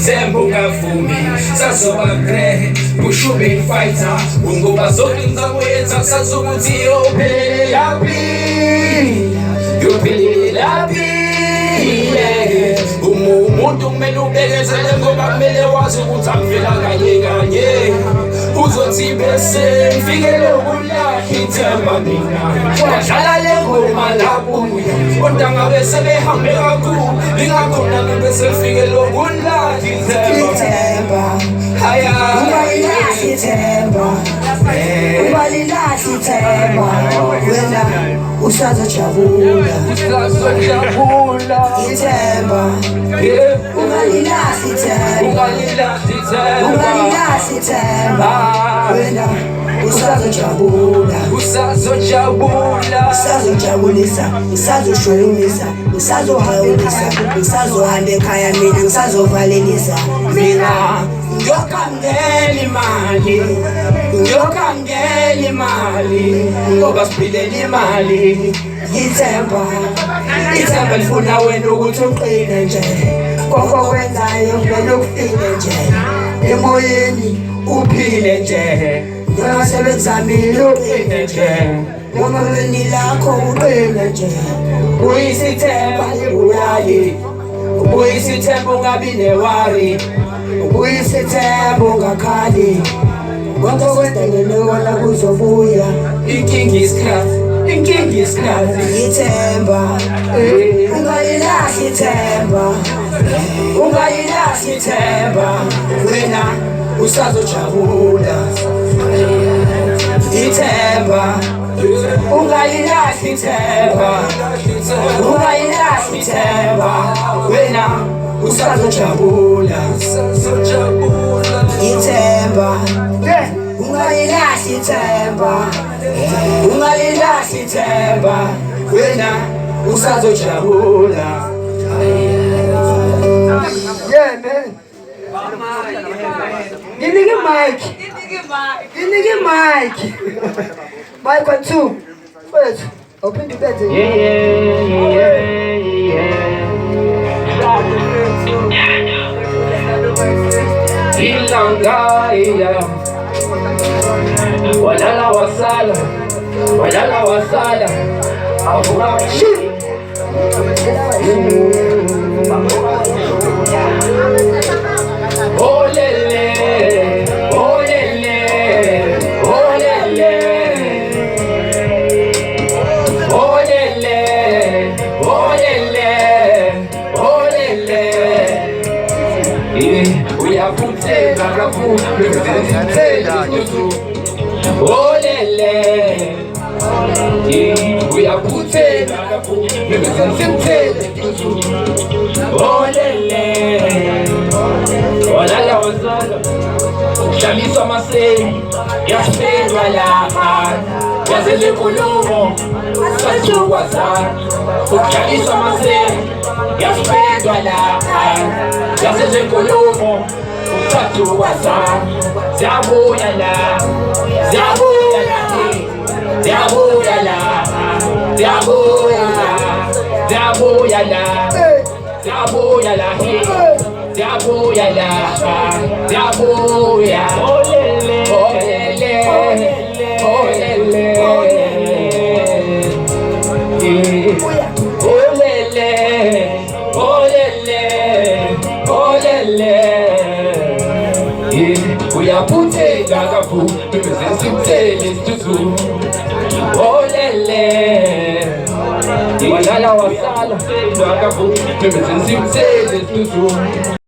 Zembuka fumi, sazoba grehe, bushube fighter, bungo bazoki nzaweta, sazobuti yopele lapi, umuntu kumele ubekezele ngoba kumele wazi ukuthi akuvela kanye uzothi bese ngifike lokulahla ithemba mina wadlala le ngoma labuya kodwa ngabe sebehambe kakhulu lingakhona ngabe sefike lokulahla ithemba haya ungalilahli ithemba ungalilahli ithemba wena usazojabula ithemba ungalilahli ithemba ungalilahli ithemba wena usazojabulisa usazoshulumisa usazohawulisa usazohamba ekhaya mina ngisazovalelisa mina ngiyokangela imali ngoba siphilela imali ithemba lifuna wena ukuthi uqine nje konke okwenzayo kumele ukufile nje emoyeni uphile nje noma sebezamile uqine nje noma ngeni lakho uqine nje uyisithemba libulali uyisithemba ungabi newari uyisithemba ungakhali konke okwenzekile kona kuzobuya inkinga isikhathi ithemba ungalilahli ithemba wena usazojabula ithemba ungalilahli ithemba wena usazojabula ithemba ungalilahli ithemba wena usazojabula. Yeah, man. Give me the mic. Mic on two. First, open the bed. Ilangaya walala wasala avuka uyaphutheka kakhulu olele uyaphutheka kakhulu olele walala wasala uhlaliswa amaseni yasiphendwa lapha yazele nkulumo sajukwazana uhlaliswa amaseni yasiphendwa lapha yazele nkulumo sajukwazana ziyabuya la uyaphutheka kakhulu simthele isithuthi olele walala wasala kakhulu simthele isithuthi